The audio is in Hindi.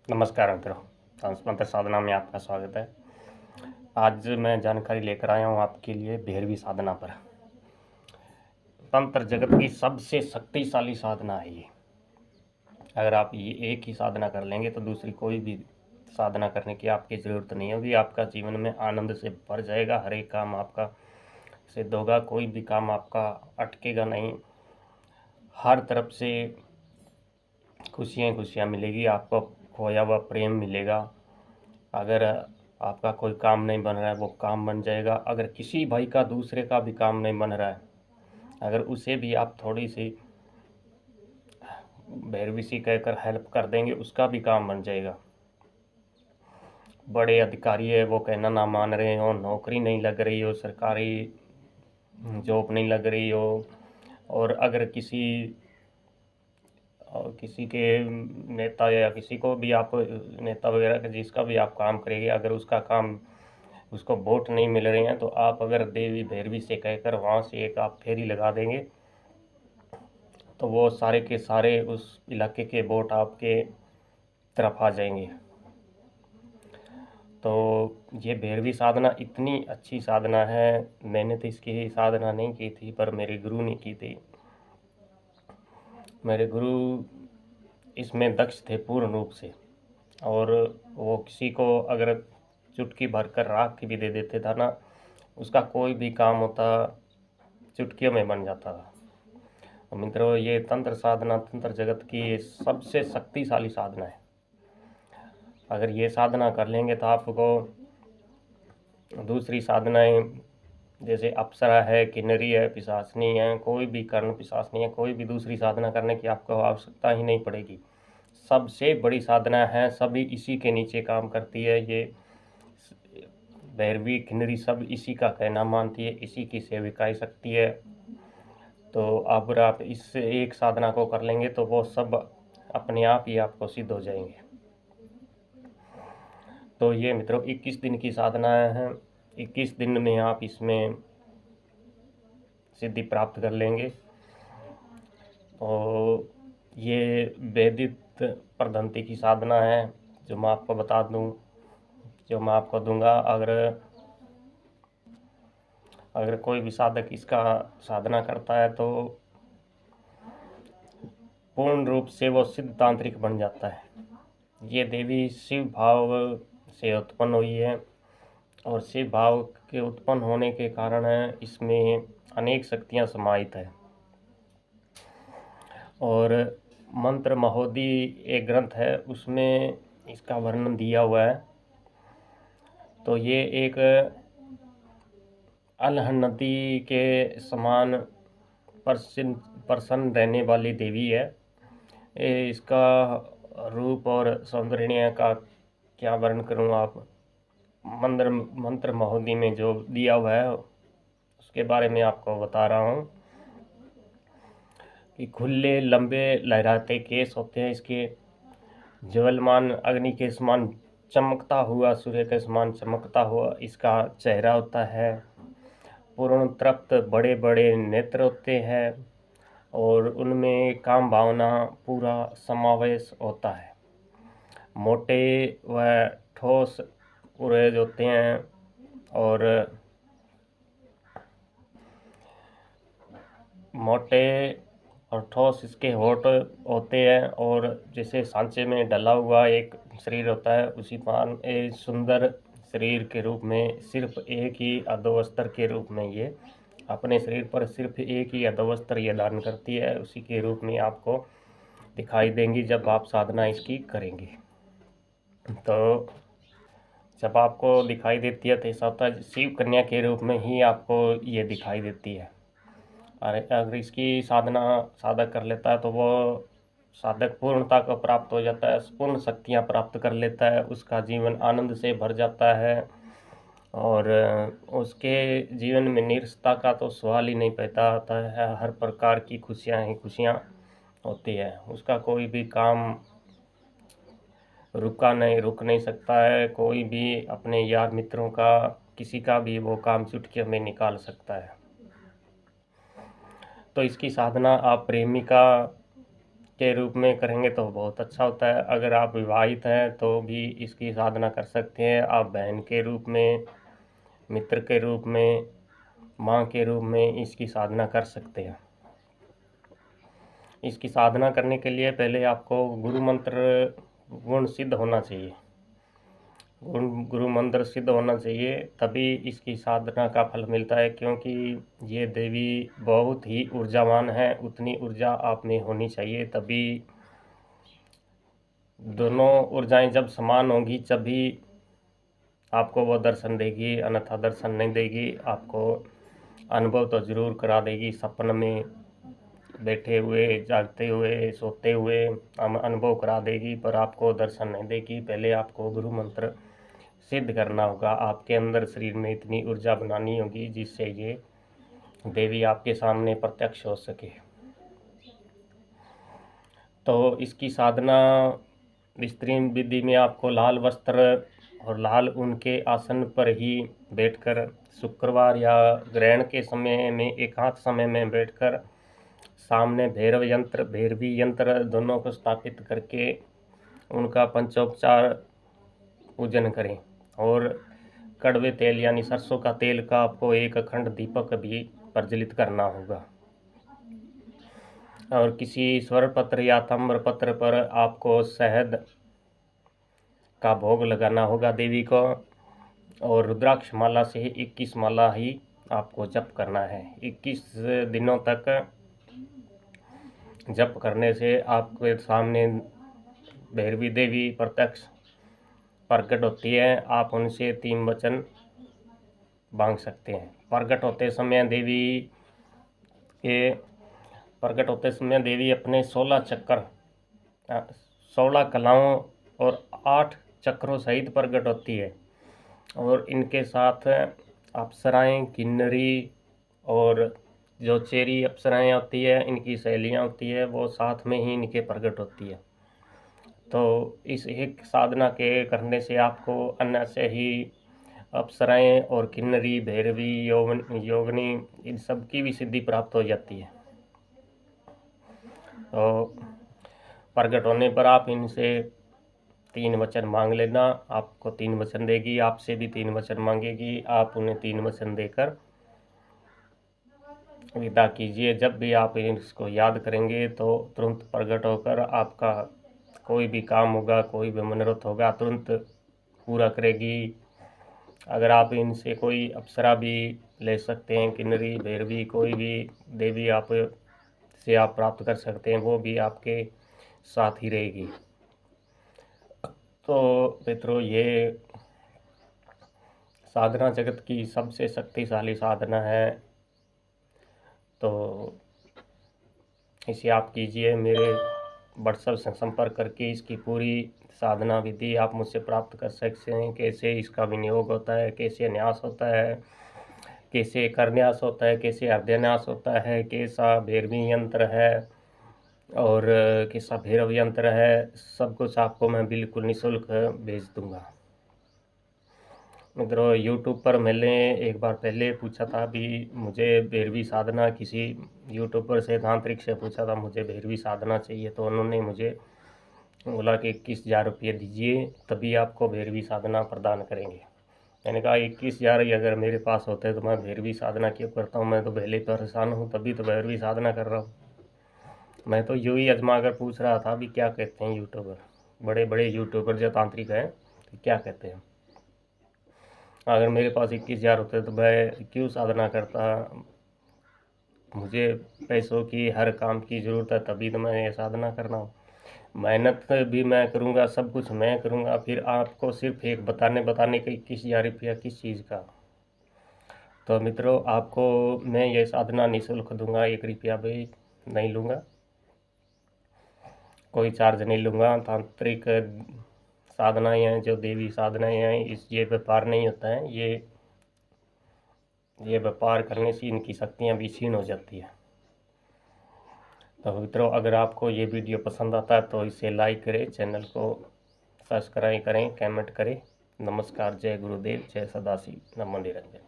नमस्कार मित्रों, डांस मंत्र साधना में आपका स्वागत है। आज मैं जानकारी लेकर आया हूँ आपके लिए भैरवी साधना पर। तंत्र जगत की सबसे शक्तिशाली साधना है ये। अगर आप ये एक ही साधना कर लेंगे तो दूसरी कोई भी साधना करने की आपकी ज़रूरत नहीं होगी। आपका जीवन में आनंद से भर जाएगा। हर एक काम आपका सिद्ध होगा। कोई भी काम आपका अटकेगा नहीं। हर तरफ से खुशियाँ खुशियाँ मिलेगी। आपको खोया हुआ प्रेम मिलेगा। अगर आपका कोई काम नहीं बन रहा है वो काम बन जाएगा। अगर किसी भाई का दूसरे का भी काम नहीं बन रहा है, अगर उसे भी आप थोड़ी सी भैरवी सी कहकर हेल्प कर देंगे, उसका भी काम बन जाएगा। बड़े अधिकारी है, वो कहना ना मान रहे हो, नौकरी नहीं लग रही हो, सरकारी जॉब नहीं लग रही हो, और अगर किसी के नेता या किसी को भी आप नेता वगैरह का जिसका भी आप काम करेंगे, अगर उसका काम उसको वोट नहीं मिल रहे हैं तो आप अगर देवी भैरवी से कहकर वहाँ से एक आप फेरी लगा देंगे तो वो सारे के सारे उस इलाके के वोट आपके तरफ आ जाएंगे। तो ये भैरवी साधना इतनी अच्छी साधना है। मैंने तो इसकी साधना नहीं की थी, पर मेरे गुरु ने की थी। मेरे गुरु इसमें दक्ष थे पूर्ण रूप से, और वो किसी को अगर चुटकी भरकर राख भी दे देते था ना, उसका कोई भी काम होता चुटकियों में बन जाता था। और मित्रों, ये तंत्र साधना तंत्र जगत की सबसे शक्तिशाली साधना है। अगर ये साधना कर लेंगे तो आपको दूसरी साधनाएं जैसे अप्सरा है, किन्नरी है, पिशाचनी है, कोई भी कर्ण पिशाचनी है, कोई भी दूसरी साधना करने की आपको आवश्यकता ही नहीं पड़ेगी। सबसे बड़ी साधना है, सभी इसी के नीचे काम करती है। ये भैरवी किन्नरी सब इसी का कहना मानती है, इसी की सेविकाई शक्ति है। तो अगर आप इस एक साधना को कर लेंगे तो वो सब अपने आप ही आपको सिद्ध हो जाएंगे। तो ये मित्रों 21 दिन की साधना है। 21 दिन में आप इसमें सिद्धि प्राप्त कर लेंगे। और ये वैदिक पद्धति की साधना है जो मैं आपको बता दूं, जो मैं आपको दूंगा। अगर कोई भी साधक इसका साधना करता है तो पूर्ण रूप से वो सिद्ध तांत्रिक बन जाता है। ये देवी शिव भाव से उत्पन्न हुई है, और शिव भाव के उत्पन्न होने के कारण इसमें अनेक शक्तियाँ समाहित है। और मंत्र महोदय एक ग्रंथ है, उसमें इसका वर्णन दिया हुआ है। तो ये एक अलह नदी के समान प्रसन्न रहने वाली देवी है। इसका रूप और सौंदर्य का क्या वर्णन करूँ। आप मंत्र महोदय में जो दिया हुआ है उसके बारे में आपको बता रहा हूँ कि खुले लंबे लहराते केस होते हैं इसके, ज्वलमान अग्नि के समान चमकता हुआ, सूर्य के समान चमकता हुआ इसका चेहरा होता है। पूर्ण तृप्त बड़े बड़े नेत्र होते हैं, और उनमें काम भावना पूरा समावेश होता है। मोटे व ठोस उरेज होते हैं, और मोटे और ठोस इसके होठ होते हैं, और जैसे सांचे में डला हुआ एक शरीर होता है, उसी पान एक सुंदर शरीर के रूप में सिर्फ एक ही अधोवस्त्र के रूप में ये अपने शरीर पर सिर्फ एक ही अधोवस्त्र ये धारण करती है। उसी के रूप में आपको दिखाई देंगी जब आप साधना इसकी करेंगे। तो जब आपको दिखाई देती है तो ऐसा होता है शिव कन्या के रूप में ही आपको ये दिखाई देती है। और अगर इसकी साधना साधक कर लेता है तो वो साधक पूर्णता को प्राप्त हो जाता है, पूर्ण शक्तियाँ प्राप्त कर लेता है, उसका जीवन आनंद से भर जाता है। और उसके जीवन में निराशा का तो सवाल ही नहीं पैदा होता है। हर प्रकार की खुशियाँ ही खुशियाँ होती है। उसका कोई भी काम रुक नहीं सकता है। कोई भी अपने यार मित्रों का किसी का भी वो काम चुटकियों में निकाल सकता है। तो इसकी साधना आप प्रेमिका के रूप में करेंगे तो बहुत अच्छा होता है। अगर आप विवाहित हैं तो भी इसकी साधना कर सकते हैं। आप बहन के रूप में, मित्र के रूप में, माँ के रूप में इसकी साधना कर सकते हैं। इसकी साधना करने के लिए पहले आपको गुरु मंत्र गुण सिद्ध होना चाहिए। गुरु मंत्र सिद्ध होना चाहिए, तभी इसकी साधना का फल मिलता है, क्योंकि ये देवी बहुत ही ऊर्जावान है। उतनी ऊर्जा आप में होनी चाहिए, तभी दोनों ऊर्जाएं जब समान होंगी तभी आपको वो दर्शन देगी, अन्यथा दर्शन नहीं देगी। आपको अनुभव तो ज़रूर करा देगी, सपन में, बैठे हुए, जागते हुए, सोते हुए अनुभव करा देगी, पर आपको दर्शन नहीं देगी। पहले आपको गुरु मंत्र सिद्ध करना होगा। आपके अंदर शरीर में इतनी ऊर्जा बनानी होगी जिससे ये देवी आपके सामने प्रत्यक्ष हो सके। तो इसकी साधना स्त्री विधि में आपको लाल वस्त्र और लाल ऊन के आसन पर ही बैठकर, शुक्रवार या ग्रहण के समय में एकांत समय में बैठकर सामने भैरवी यंत्र दोनों को स्थापित करके उनका पंचोपचार पूजन करें। और कड़वे तेल यानी सरसों का तेल का आपको एक अखंड दीपक भी प्रज्वलित करना होगा। और किसी स्वर्ण पत्र या ताम्र पत्र पर आपको शहद का भोग लगाना होगा देवी को। और रुद्राक्ष माला से 21 माला ही आपको जप करना है। 21 दिनों तक जप करने से आपके सामने भैरवी देवी प्रत्यक्ष प्रकट होती है। आप उनसे 3 वचन मांग सकते हैं। प्रकट होते समय देवी अपने 16 चक्र, 16 कलाओं और 8 चक्रों सहित प्रकट होती है। और इनके साथ अप्सराएं, किन्नरी और जो चेरी अप्सराएं होती है, इनकी सहेलियां होती है, वो साथ में ही इनके प्रकट होती है। तो इस एक साधना के करने से आपको अन्य से ही अप्सराएं और किन्नरी, भैरवी, योगिनी, इन सब की भी सिद्धि प्राप्त हो जाती है। तो प्रकट होने पर आप इनसे 3 वचन मांग लेना। आपको 3 वचन देगी, आपसे भी 3 वचन मांगेगी। आप उन्हें 3 वचन देकर विदा कीजिए। जब भी आप इसको याद करेंगे तो तुरंत प्रकट होकर आपका कोई भी काम होगा, कोई भी मनोरथ होगा, तुरंत पूरा करेगी। अगर आप इनसे कोई अप्सरा भी ले सकते हैं, किन्नरी, भैरवी, कोई भी देवी आप से आप प्राप्त कर सकते हैं, वो भी आपके साथ ही रहेगी। तो मित्रों, ये साधना जगत की सबसे शक्तिशाली साधना है। तो इसे आप कीजिए। मेरे व्हाट्सएप से संपर्क करके इसकी पूरी साधना विधि आप मुझसे प्राप्त कर सकते हैं। कैसे इसका विनियोग होता है, कैसे न्यास होता है, कैसे करन्यास होता है, कैसे अर्धन्यास होता है, कैसा भैरवी यंत्र है और कैसा भैरव यंत्र है, सब कुछ आपको मैं बिल्कुल निःशुल्क भेज दूंगा। मित्रों, यूट्यूब पर मैंने एक बार पहले पूछा था भी, मुझे भैरवी साधना किसी यूट्यूबर से, तांत्रिक से पूछा था मुझे भैरवी साधना चाहिए, तो उन्होंने मुझे बोला कि 21,000 रुपये दीजिए तभी आपको भैरवी साधना प्रदान करेंगे। मैंने कहा 21,000 ही अगर मेरे पास होते तो मैं भैरवी साधना क्यों करता हूँ, मैं तो पहले परेशान हूँ, तभी तो भैरवी साधना कर रहा हूँ। मैं तो यूँ ही आजमा कर पूछ रहा था भी क्या कहते हैं यूट्यूबर, बड़े बड़े यूट्यूबर जो तांत्रिक हैं, तो क्या कहते हैं। अगर मेरे पास 21,000 होते तो मैं क्यों साधना करता। मुझे पैसों की, हर काम की ज़रूरत है, तभी तो मैं ये साधना कर रहा हूँ। मेहनत भी मैं करूँगा, सब कुछ मैं करूँगा, फिर आपको सिर्फ एक बताने का 21,000 रुपया किस चीज़ का। तो मित्रों, आपको मैं ये साधना निःशुल्क दूंगा, 1 रुपया भी नहीं लूँगा, कोई चार्ज नहीं लूँगा। तांत्रिक साधनाएँ हैं, जो देवी साधनाएँ हैं, ये व्यापार नहीं होता है। ये व्यापार करने से इनकी शक्तियाँ भी क्षीण हो जाती है। तो मित्रों, अगर आपको ये वीडियो पसंद आता है तो इसे लाइक करें, चैनल को सब्सक्राइब करें, कमेंट करें। नमस्कार, जय गुरुदेव, जय सदाशिव, नमो निरंजन।